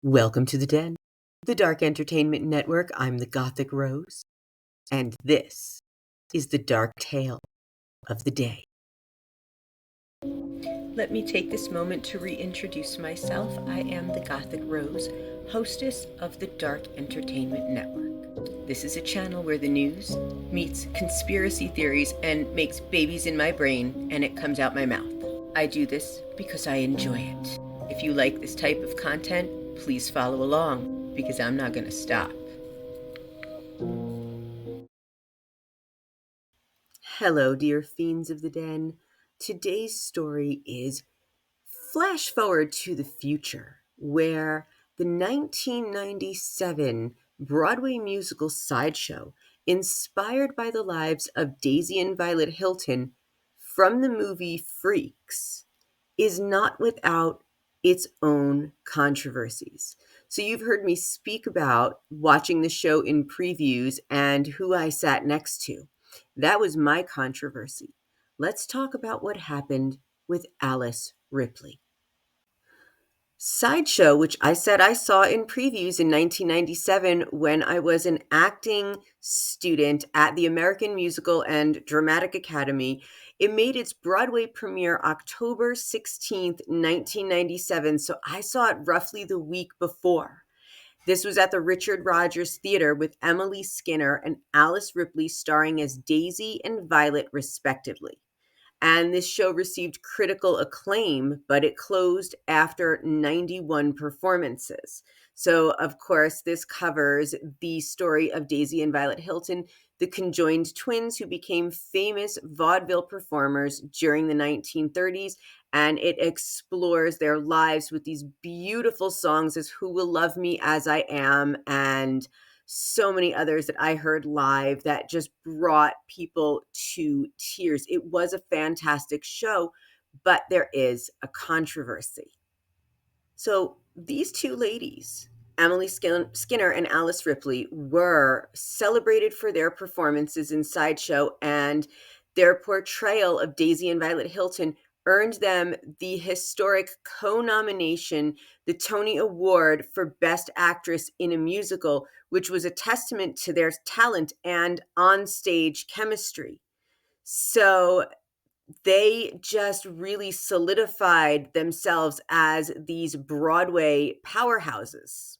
Welcome to the Den, the Dark Entertainment Network. I'm the Gothic Rose, and this is the dark tale of the day. Let me take this moment to reintroduce myself. I am the Gothic Rose, hostess of the Dark Entertainment Network. This is a channel where the news meets conspiracy theories and makes babies in my brain, and it comes out my mouth. I do this because I enjoy it. If you like this type of content, please follow along, because I'm not going to stop. Hello, dear fiends of the den. Today's story is flash forward to the future, where the 1997 Broadway musical Sideshow, inspired by the lives of Daisy and Violet Hilton from the movie Freaks, is not without its own controversies. So you've heard me speak about watching the show in previews and who I sat next to. That was my controversy. Let's talk about what happened with Alice Ripley. Sideshow, which I said I saw in previews in 1997 when I was an acting student at the American Musical and Dramatic Academy. It made its Broadway premiere October 16th, 1997, so I saw it roughly the week before. This was at the Richard Rodgers Theater with Emily Skinner and Alice Ripley starring as Daisy and Violet, respectively. And this show received critical acclaim, but it closed after 91 performances. So, of course, this covers the story of Daisy and Violet Hilton, the conjoined twins who became famous vaudeville performers during the 1930s. And it explores their lives with these beautiful songs as Who Will Love Me As I Am and so many others that I heard live that just brought people to tears. It was a fantastic show, but there is a controversy. So these two ladies, Emily Skinner and Alice Ripley, were celebrated for their performances in Sideshow, and their portrayal of Daisy and Violet Hilton earned them the historic co-nomination, the Tony Award for Best Actress in a Musical, which was a testament to their talent and on-stage chemistry. So they just really solidified themselves as these Broadway powerhouses.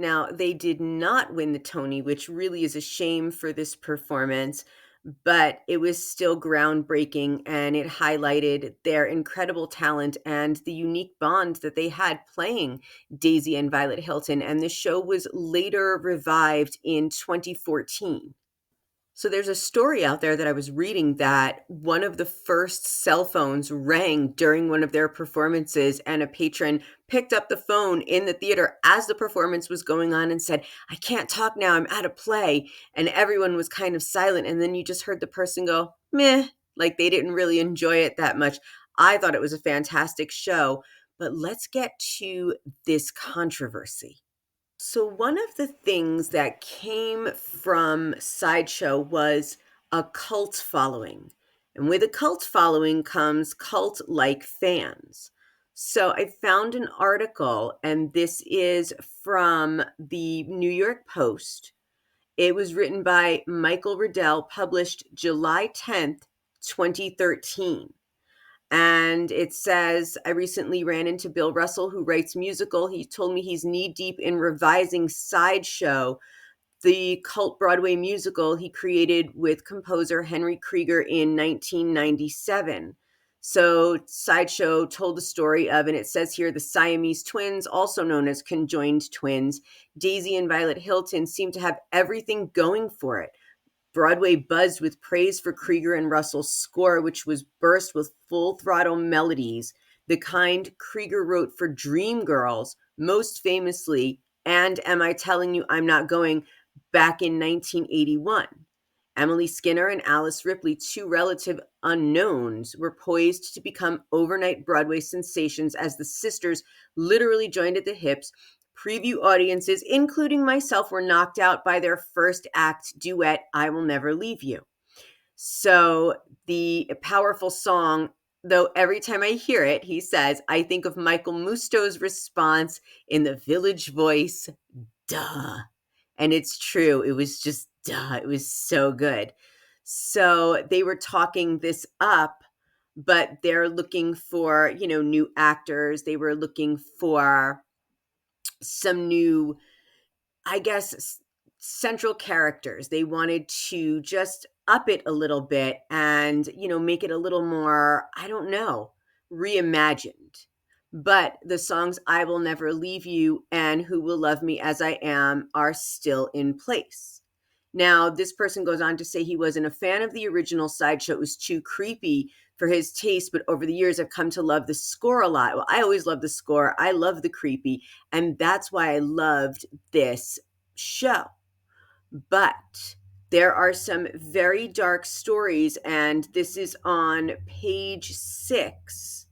Now, they did not win the Tony, which really is a shame for this performance, but it was still groundbreaking, and it highlighted their incredible talent and the unique bond that they had playing Daisy and Violet Hilton. And the show was later revived in 2014. So there's a story out there that I was reading that one of the first cell phones rang during one of their performances, and a patron picked up the phone in the theater as the performance was going on and said, "I can't talk now, I'm at a play." And everyone was kind of silent. And then you just heard the person go, meh, like they didn't really enjoy it that much. I thought it was a fantastic show, but let's get to this controversy. So, one of the things that came from Sideshow was a cult following. And with a cult following comes cult like fans. So, I found an article, and this is from the New York Post. It was written by Michael Riddell, published July 10th, 2013. And it says, I recently ran into Bill Russell, who writes musical. He told me he's knee deep in revising Sideshow, the cult Broadway musical he created with composer Henry Krieger in 1997. So Sideshow told the story of, and it says here, the Siamese twins, also known as conjoined twins, Daisy and Violet Hilton, seem to have everything going for it. Broadway buzzed with praise for Krieger and Russell's score, which was burst with full-throttle melodies, the kind Krieger wrote for Dreamgirls, most famously, and Am I Telling You I'm Not Going, back in 1981. Emily Skinner and Alice Ripley, two relative unknowns, were poised to become overnight Broadway sensations as the sisters literally joined at the hips. Preview audiences, including myself, were knocked out by their first act duet, I Will Never Leave You. So the powerful song, Though every time I hear it, he says, I think of Michael Musto's response in The Village Voice, duh. And it's true. It was just duh. It was so good. So they were talking this up, but they're looking for, new actors. They were looking for some new, I guess, central characters. They wanted to just up it a little bit and, make it a little more, I don't know, reimagined. But the songs I Will Never Leave You and Who Will Love Me As I Am are still in place. Now, this person goes on to say he wasn't a fan of the original Sideshow. It was too creepy for his taste, but over the years, I've come to love the score a lot. Well, I always love the score. I love the creepy, and that's why I loved this show. But there are some very dark stories, and this is on page 6.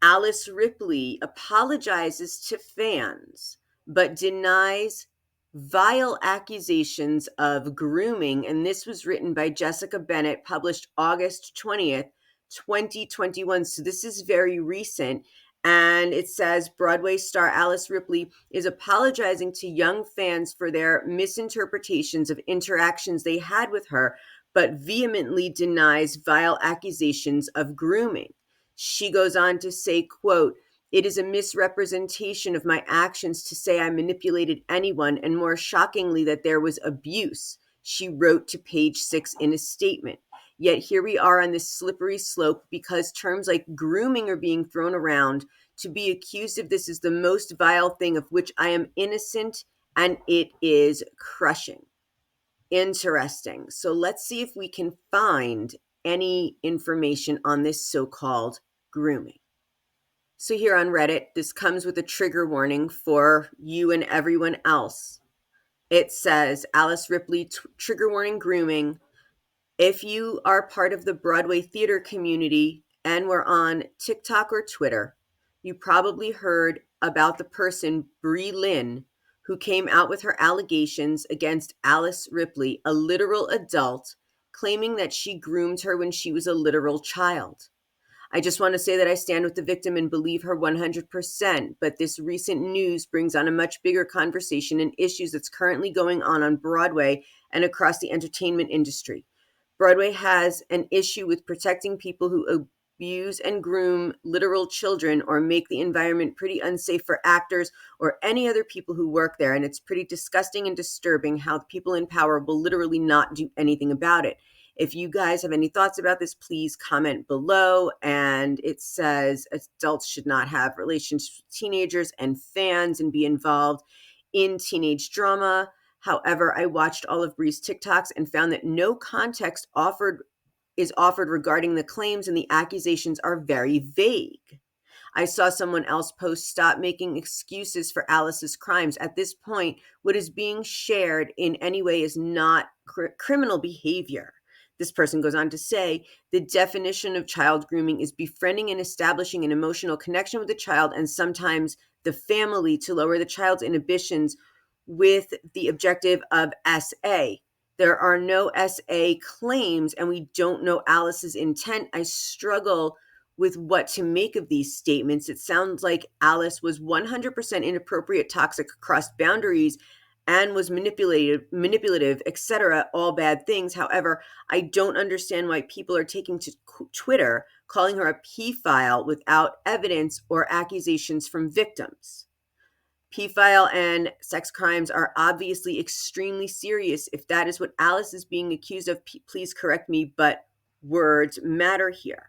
Alice Ripley apologizes to fans, but denies vile accusations of grooming. And this was written by Jessica Bennett, published August 20th, 2021. So this is very recent. And it says Broadway star Alice Ripley is apologizing to young fans for their misinterpretations of interactions they had with her, but vehemently denies vile accusations of grooming. She goes on to say, quote, it is a misrepresentation of my actions to say I manipulated anyone, and more shockingly, that there was abuse, she wrote to page 6 in a statement. Yet here we are on this slippery slope because terms like grooming are being thrown around. To be accused of this is the most vile thing of which I am innocent, and it is crushing. Interesting. So let's see if we can find any information on this so-called grooming. So here on Reddit, this comes with a trigger warning for you and everyone else. It says, Alice Ripley, trigger warning grooming. If you are part of the Broadway theater community and were on TikTok or Twitter, you probably heard about the person, Brie Lynn, who came out with her allegations against Alice Ripley, a literal adult, claiming that she groomed her when she was a literal child. I just want to say that I stand with the victim and believe her 100%, but this recent news brings on a much bigger conversation and issues that's currently going on Broadway and across the entertainment industry. Broadway has an issue with protecting people who abuse and groom literal children or make the environment pretty unsafe for actors or any other people who work there, and it's pretty disgusting and disturbing how the people in power will literally not do anything about it. If you guys have any thoughts about this, please comment below. And it says adults should not have relationships with teenagers and fans and be involved in teenage drama. However, I watched all of Brie's TikToks and found that no context is offered regarding the claims, and the accusations are very vague. I saw someone else post, stop making excuses for Alice's crimes. At this point, what is being shared in any way is not criminal behavior. This person goes on to say, the definition of child grooming is befriending and establishing an emotional connection with the child and sometimes the family to lower the child's inhibitions with the objective of SA. There are no SA claims, and we don't know Alice's intent. I struggle with what to make of these statements. It sounds like Alice was 100% inappropriate, toxic, crossed boundaries, and was manipulative, etc., all bad things. However, I don't understand why people are taking to Twitter, calling her a pedophile without evidence or accusations from victims. Pedophile and sex crimes are obviously extremely serious. If that is what Alice is being accused of, please correct me, but words matter here.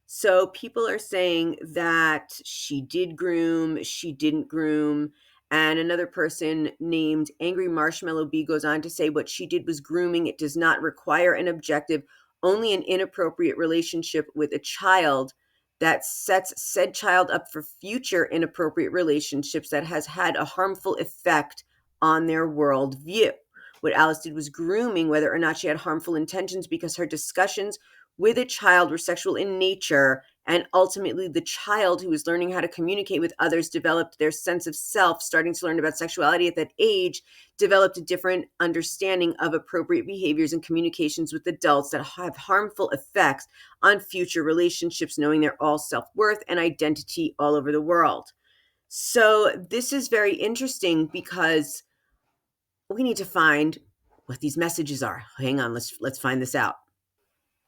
So people are saying that she did groom, she didn't groom. And another person named Angry Marshmallow Bee goes on to say what she did was grooming. It does not require an objective, only an inappropriate relationship with a child that sets said child up for future inappropriate relationships that has had a harmful effect on their worldview. What Alice did was grooming, whether or not she had harmful intentions, because her discussions with a child were sexual in nature And ultimately, the child who is learning how to communicate with others developed their sense of self, starting to learn about sexuality at that age, developed a different understanding of appropriate behaviors and communications with adults that have harmful effects on future relationships, knowing their all self-worth and identity all over the world. So this is very interesting because we need to find what these messages are. Hang on, let's find this out.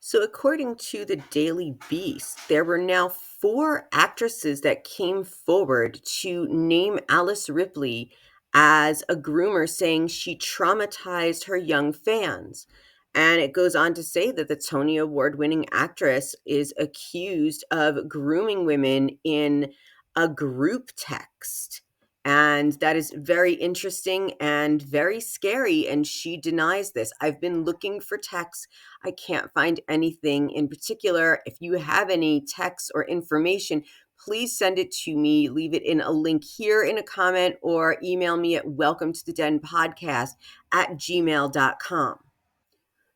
So, according to the Daily Beast, there were now 4 actresses that came forward to name Alice Ripley as a groomer, saying she traumatized her young fans. And it goes on to say that the Tony Award winning actress is accused of grooming women in a group text. And that is very interesting and very scary. And she denies this. I've been looking for texts. I can't find anything in particular. If you have any texts or information, please send it to me. Leave it in a link here in a comment or email me at welcometothedenpodcast@gmail.com.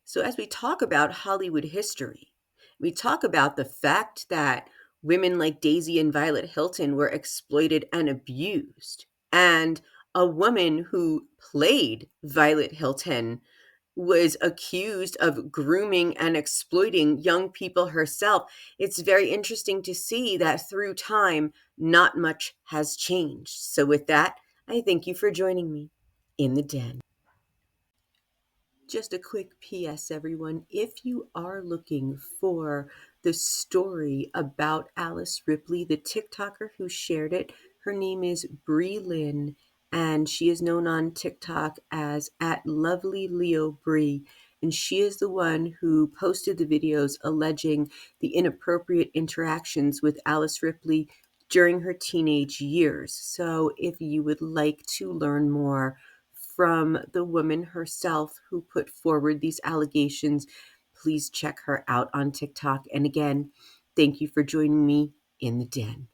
So, as we talk about Hollywood history, we talk about the fact that women like Daisy and Violet Hilton were exploited and abused. And a woman who played Violet Hilton was accused of grooming and exploiting young people herself. It's very interesting to see that through time, not much has changed. So, with that, I thank you for joining me in the den. Just a quick PS, everyone. If you are looking for the story about Alice Ripley, the TikToker who shared it, her name is Bree Lynn, and she is known on TikTok as at Lovely Leo Bree. And she is the one who posted the videos alleging the inappropriate interactions with Alice Ripley during her teenage years. So if you would like to learn more from the woman herself who put forward these allegations, please check her out on TikTok. And again, thank you for joining me in the den.